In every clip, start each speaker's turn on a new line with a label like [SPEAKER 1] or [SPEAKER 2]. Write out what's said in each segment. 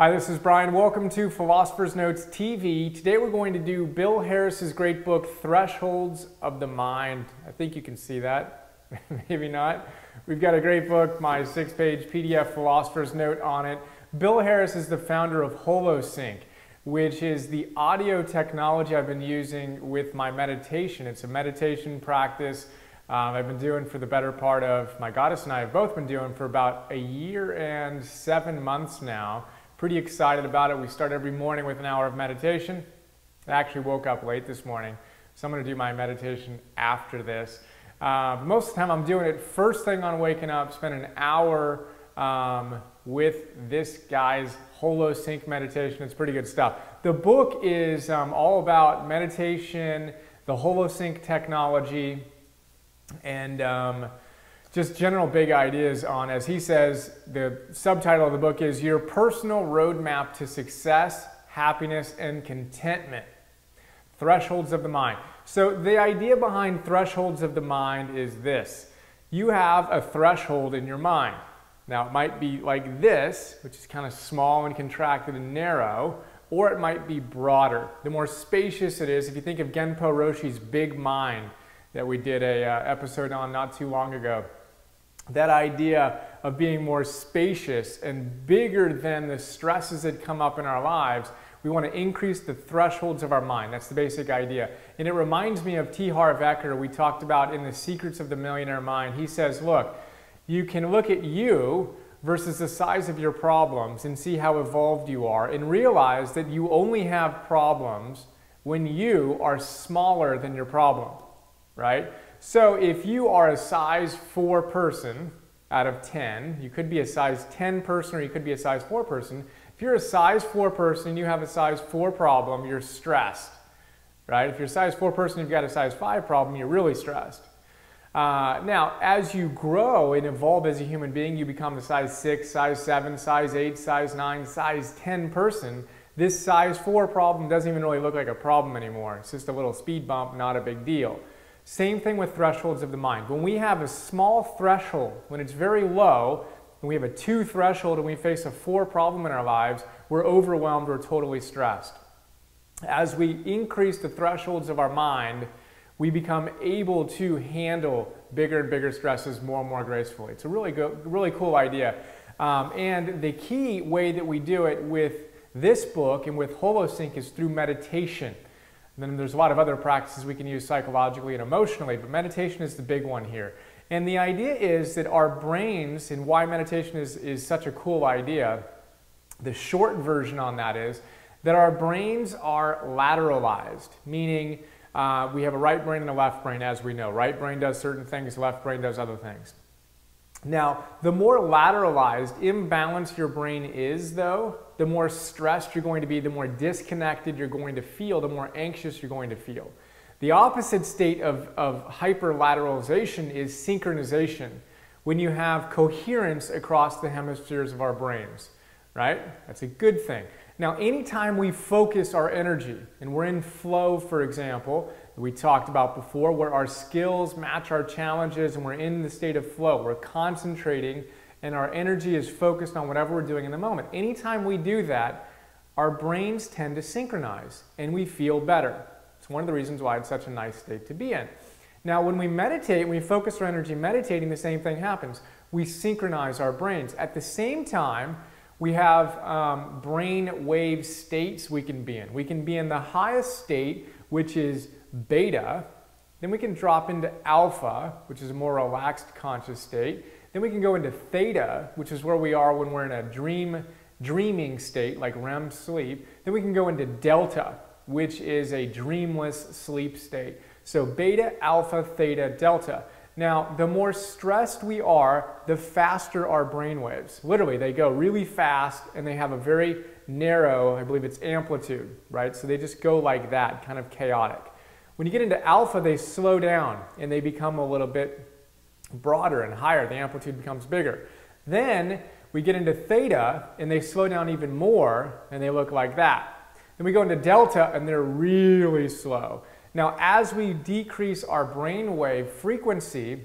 [SPEAKER 1] Hi, this is Brian. Welcome to Philosopher's Notes TV. Today we're going to do Bill Harris's great book, Thresholds of the Mind. I think you can see that. Maybe not. We've got a great book, my 6-page PDF Philosopher's Note on it. Bill Harris is the founder of Holosync, which is the audio technology I've been using with my meditation. It's a meditation practice I've been doing for the better part of, my goddess and I have both been doing for about a year and 7 months now. Pretty excited about it. We start every morning with an hour of meditation. I actually woke up late this morning, so I'm going to do my meditation after this. Most of the time I'm doing it first thing on waking up, spend an hour with this guy's Holosync meditation. It's pretty good stuff. The book is all about meditation, the Holosync technology, and just general big ideas on, as he says, the subtitle of the book is Your Personal Roadmap to Success, Happiness, and Contentment. Thresholds of the Mind. So the idea behind Thresholds of the Mind is this. You have a threshold in your mind. Now it might be like this, which is kind of small and contracted and narrow, or it might be broader. The more spacious it is, if you think of Genpo Roshi's Big Mind that we did a episode on not too long ago, that idea of being more spacious and bigger than the stresses that come up in our lives, we want to increase the thresholds of our mind. That's the basic idea. And it reminds me of T. Harv Eker, we talked about in The Secrets of the Millionaire Mind. He says, look, you can look at you versus the size of your problems and see how evolved you are and realize that you only have problems when you are smaller than your problem, right? So if you are a size 4 person out of 10, you could be a size 10 person or you could be a size 4 person. If you're a size 4 person and you have a size 4 problem, you're stressed, right? If you're a size 4 person and you've got a size 5 problem, you're really stressed. Now, as you grow and evolve as a human being, you become a size 6, size 7, size 8, size 9, size 10 person. This size 4 problem doesn't even really look like a problem anymore. It's just a little speed bump, not a big deal. Same thing with thresholds of the mind. When we have a small threshold, when it's very low, when we have a 2 threshold and we face a 4 problem in our lives, we're overwhelmed, we're totally stressed. As we increase the thresholds of our mind, we become able to handle bigger and bigger stresses more and more gracefully. It's a really cool idea. And the key way that we do it with this book and with Holosync is through meditation. And then there's a lot of other practices we can use psychologically and emotionally, but meditation is the big one here. And the idea is that our brains, and why meditation is such a cool idea, the short version on that is that our brains are lateralized, meaning we have a right brain and a left brain, as we know. Right brain does certain things, left brain does other things. Now, the more lateralized, imbalanced your brain is, though, the more stressed you're going to be, the more disconnected you're going to feel, the more anxious you're going to feel. The opposite state of hyperlateralization is synchronization, when you have coherence across the hemispheres of our brains, right? That's a good thing. Now, anytime we focus our energy, and we're in flow, for example, we talked about before, where our skills match our challenges and we're in the state of flow, we're concentrating and our energy is focused on whatever we're doing in the moment. Anytime we do that, our brains tend to synchronize and we feel better. It's one of the reasons why it's such a nice state to be in. Now, when we meditate, when we focus our energy meditating, the same thing happens. We synchronize our brains. At the same time, we have brain wave states we can be in. We can be in the highest state, which is beta. Then we can drop into alpha, which is a more relaxed conscious state. Then we can go into theta, which is where we are when we're in a dreaming state, like REM sleep. Then we can go into delta, which is a dreamless sleep state. So beta, alpha, theta, delta. Now, the more stressed we are, the faster our brain waves. Literally, they go really fast and they have a very narrow, I believe it's amplitude, right? So they just go like that, kind of chaotic. When you get into alpha, they slow down and they become a little bit broader and higher. The amplitude becomes bigger. Then we get into theta and they slow down even more and they look like that. Then we go into delta and they're really slow. Now, as we decrease our brainwave frequency,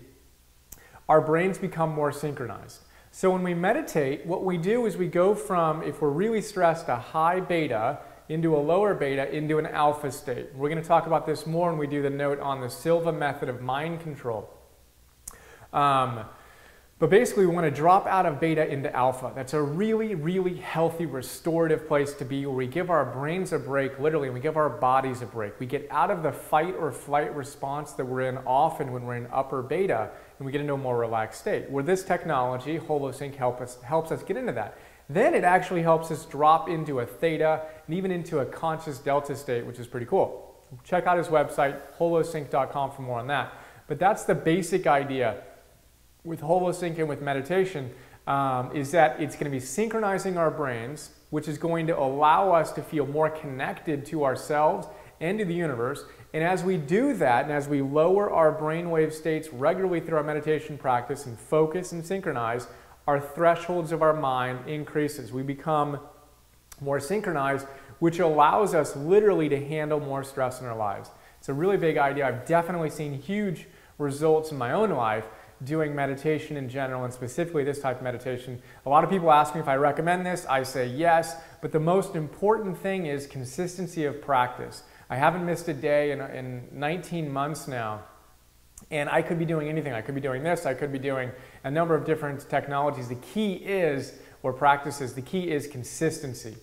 [SPEAKER 1] our brains become more synchronized. So when we meditate, what we do is we go from, if we're really stressed, a high beta into a lower beta into an alpha state. We're going to talk about this more when we do the note on the Silva method of mind control. But basically, we want to drop out of beta into alpha. That's a really, really healthy, restorative place to be, where we give our brains a break, literally, and we give our bodies a break. We get out of the fight or flight response that we're in often when we're in upper beta, and we get into a more relaxed state. Where this technology, Holosync, helps us get into that. Then it actually helps us drop into a theta and even into a conscious delta state, which is pretty cool. Check out his website, holosync.com, for more on that. But that's the basic idea with Holosync and with meditation, is that it's going to be synchronizing our brains, which is going to allow us to feel more connected to ourselves and to the universe. And as we do that, and as we lower our brainwave states regularly through our meditation practice and focus and synchronize, our thresholds of our mind increases. We become more synchronized, which allows us literally to handle more stress in our lives. It's a really big idea. I've definitely seen huge results in my own life doing meditation in general, and specifically this type of meditation. A lot of people ask me if I recommend this. I say yes, but the most important thing is consistency of practice. I haven't missed a day in 19 months now, and I could be doing anything. I could be doing this, I could be doing a number of different technologies. The key is, or practices, the key is consistency.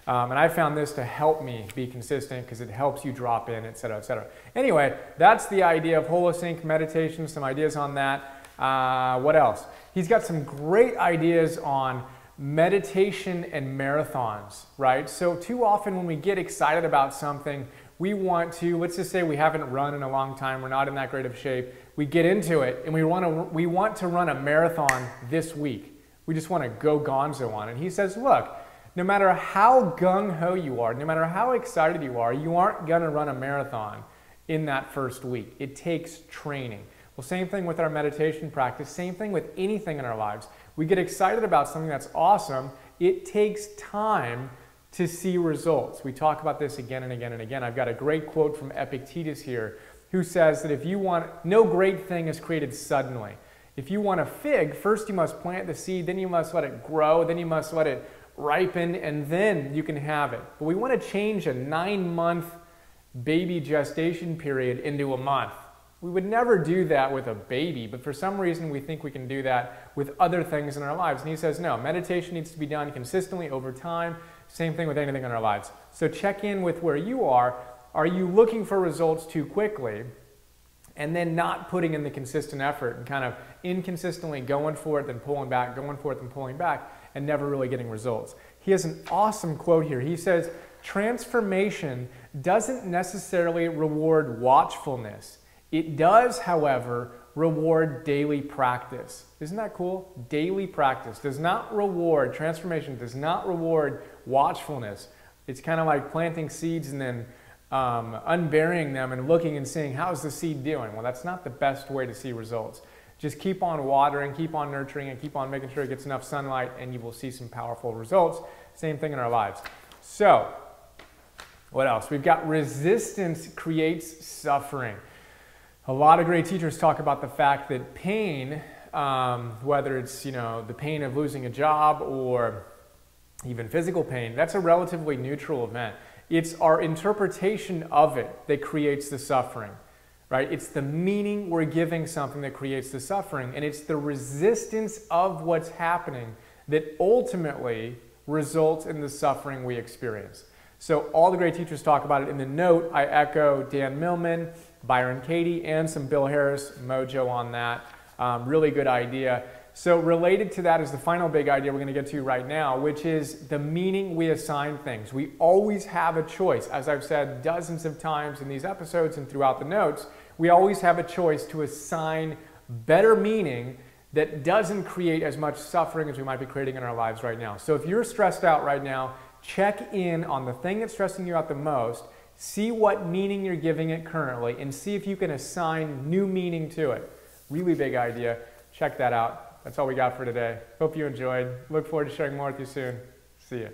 [SPEAKER 1] And I found this to help me be consistent because it helps you drop in, etc., etc. Anyway, that's the idea of Holosync meditation, some ideas on that. What else? He's got some great ideas on meditation and marathons, right? So too often when we get excited about something, we want to, let's just say we haven't run in a long time, we're not in that great of shape, we get into it and we want to run a marathon this week. We just want to go gonzo on it. And he says, look, no matter how gung-ho you are, no matter how excited you aren't going to run a marathon in that first week. It takes training. Well, same thing with our meditation practice, same thing with anything in our lives. We get excited about something that's awesome. It takes time to see results. We talk about this again and again and again. I've got a great quote from Epictetus here, who says that if you want, no great thing is created suddenly. If you want a fig, first you must plant the seed, then you must let it grow, then you must let it ripen, and then you can have it. But we want to change a 9-month baby gestation period into a month. We would never do that with a baby, but for some reason we think we can do that with other things in our lives. And he says, no, meditation needs to be done consistently over time. Same thing with anything in our lives. So check in with where you are. Are you looking for results too quickly and then not putting in the consistent effort and kind of inconsistently going for it, then pulling back, going for it, then pulling back, and never really getting results? He has an awesome quote here. He says, transformation doesn't necessarily reward watchfulness. It does, however, reward daily practice. Isn't that cool? Daily practice does not reward, transformation does not reward watchfulness. It's kind of like planting seeds and then unburying them and looking and seeing, how's the seed doing? Well, that's not the best way to see results. Just keep on watering, keep on nurturing, and keep on making sure it gets enough sunlight, and you will see some powerful results. Same thing in our lives. So, what else? We've got resistance creates suffering. A lot of great teachers talk about the fact that pain, whether it's the pain of losing a job or even physical pain, that's a relatively neutral event. It's our interpretation of it that creates the suffering, right? It's the meaning we're giving something that creates the suffering, and it's the resistance of what's happening that ultimately results in the suffering we experience. So all the great teachers talk about it. In the note, I echo Dan Millman, Byron Katie, and some Bill Harris mojo on that. Really good idea. So related to that is the final big idea we're going to get to right now, which is the meaning we assign things. We always have a choice. As I've said dozens of times in these episodes and throughout the notes, we always have a choice to assign better meaning that doesn't create as much suffering as we might be creating in our lives right now. So if you're stressed out right now, check in on the thing that's stressing you out the most, see what meaning you're giving it currently, and see if you can assign new meaning to it. Really big idea. Check that out. That's all we got for today. Hope you enjoyed. Look forward to sharing more with you soon. See ya.